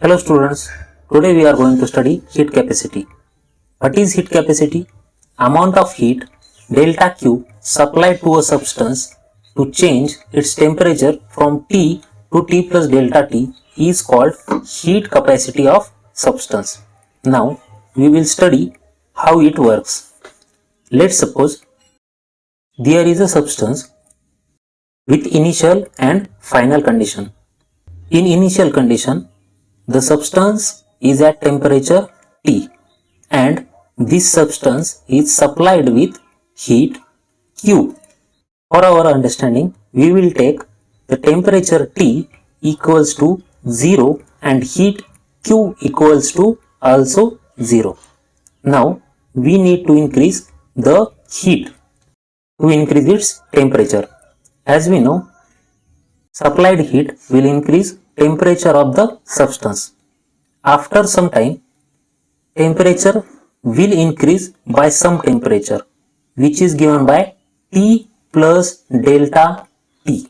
Hello students, today we are going to study heat capacity. What is heat capacity? Amount of heat delta Q supplied to a substance to change its temperature from T to T plus delta T is called heat capacity of substance. Now we will study how it works. Let's suppose there is a substance with initial and final condition. In initial condition, the substance is at temperature T and this substance is supplied with heat Q. For our understanding, we will take the temperature T equals to 0 and heat Q equals to also 0. Now we need to increase the heat to increase its temperature. As we know, supplied heat will increase temperature of the substance. After some time, temperature will increase by some temperature which is given by T plus delta T.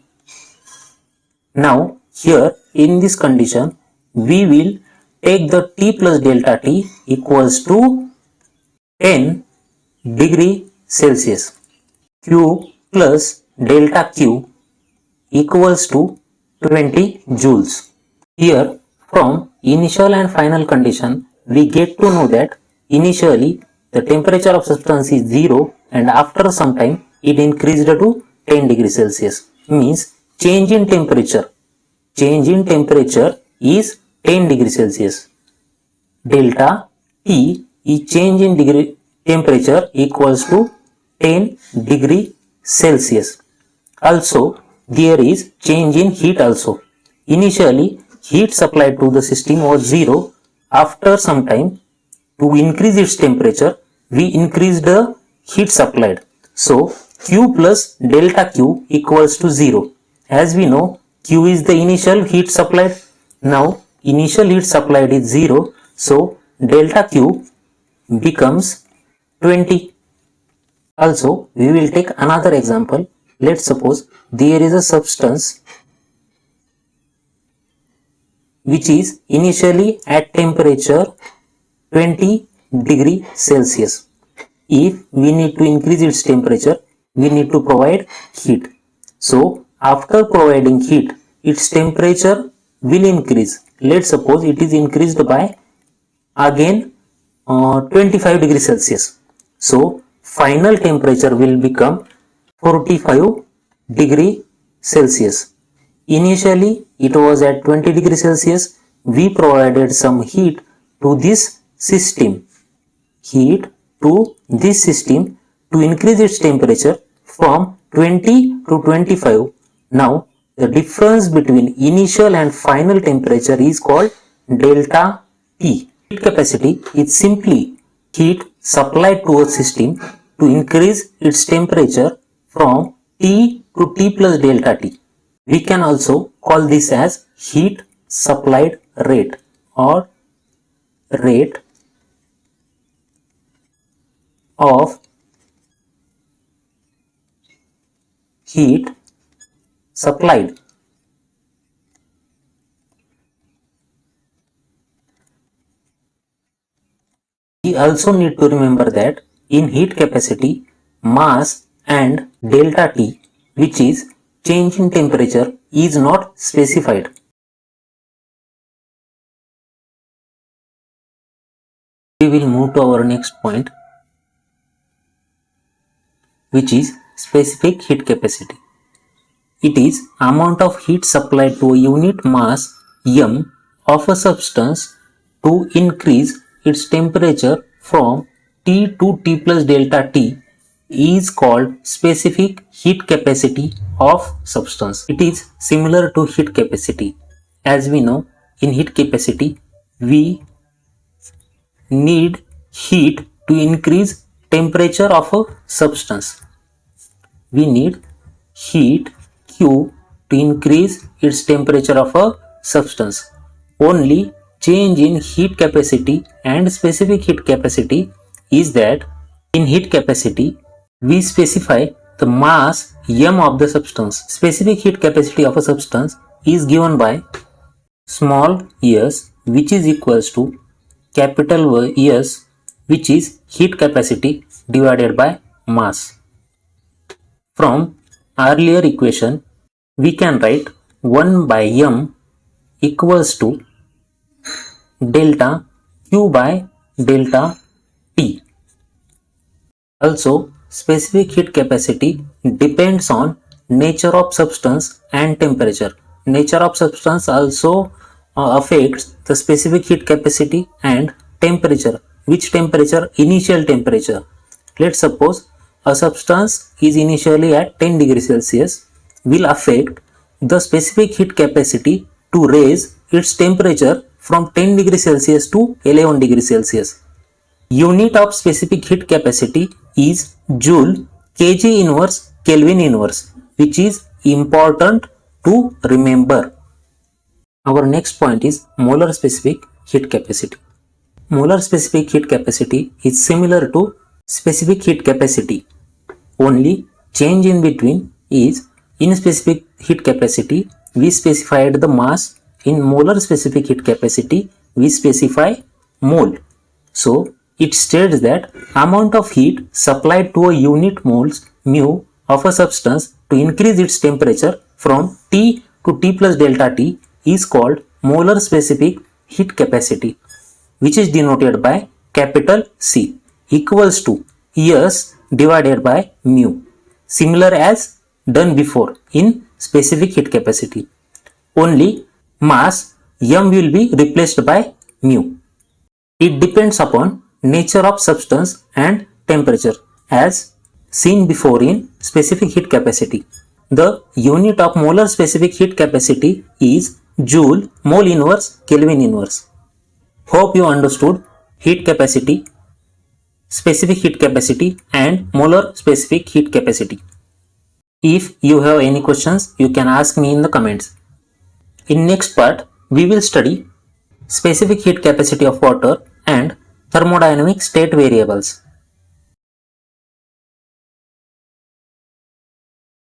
Now here in this condition we will take the T plus delta T equals to 10 degree Celsius. Q plus delta Q equals to 20 joules. Here from initial and final condition we get to know that initially the temperature of substance is 0 and after some time it increased to 10 degrees Celsius. Means change in temperature is 10 degrees Celsius. Delta T is change in degree temperature equals to 10 degree Celsius. Also there is change in heat also. Initially heat supplied to the system was 0. After some time, to increase its temperature, we increase the heat supplied. So Q plus delta Q equals to 0. As we know, Q is the initial heat supplied. Now initial heat supplied is 0. So delta Q becomes 20. Also, we will take another example. Let's suppose there is a substance which is initially at temperature 20 degree Celsius. If we need to increase its temperature, we need to provide heat. So after providing heat, its temperature will increase. Let's suppose it is increased by again 25 degrees Celsius. So final temperature will become 45 degree Celsius. Initially it was at 20 degrees Celsius. We provided some heat to this system. To increase its temperature from 20 to 25. Now the difference between initial and final temperature is called delta T. Heat capacity is simply heat supplied to a system to increase its temperature from T to T plus delta T. We can also call this as heat supplied rate or rate of heat supplied. We also need to remember that in heat capacity, mass and delta T, which is change in temperature, is not specified. We will move to our next point, which is specific heat capacity. It is amount of heat supplied to a unit mass m of a substance to increase its temperature from T to T plus delta T is called specific heat capacity of substance. It is similar to heat capacity. As we know, in heat capacity, we need heat to increase temperature of a substance. We need heat Q to increase its temperature of a substance. Only change in heat capacity and specific heat capacity is that in heat capacity we specify the mass m of the substance. Specific heat capacity of a substance is given by small s which is equals to capital S, which is heat capacity divided by mass. From earlier equation, we can write 1 by m equals to delta Q by delta T. Also, specific heat capacity depends on nature of substance and temperature. Nature of substance also affects the specific heat capacity and temperature. Which temperature? Initial temperature. Let's suppose a substance is initially at 10 degrees Celsius will affect the specific heat capacity to raise its temperature from 10 degrees Celsius to 11 degrees Celsius. Unit of specific heat capacity is Joule kg inverse Kelvin inverse, which is important to remember. Our next point is molar specific heat capacity. Molar specific heat capacity is similar to specific heat capacity. Only change in between is in specific heat capacity we specified the mass, in molar specific heat capacity we specify mole. So it states that amount of heat supplied to a unit moles mu of a substance to increase its temperature from T to T plus delta T is called molar specific heat capacity, which is denoted by capital C equals to S divided by mu, similar as done before in specific heat capacity. Only mass m will be replaced by mu. It depends upon nature of substance and temperature as seen before in specific heat capacity. The unit of molar specific heat capacity is Joule mole inverse Kelvin inverse. Hope you understood heat capacity, specific heat capacity and molar specific heat capacity. If you have any questions, you can ask me in the comments. In next part, we will study specific heat capacity of water and thermodynamic state variables.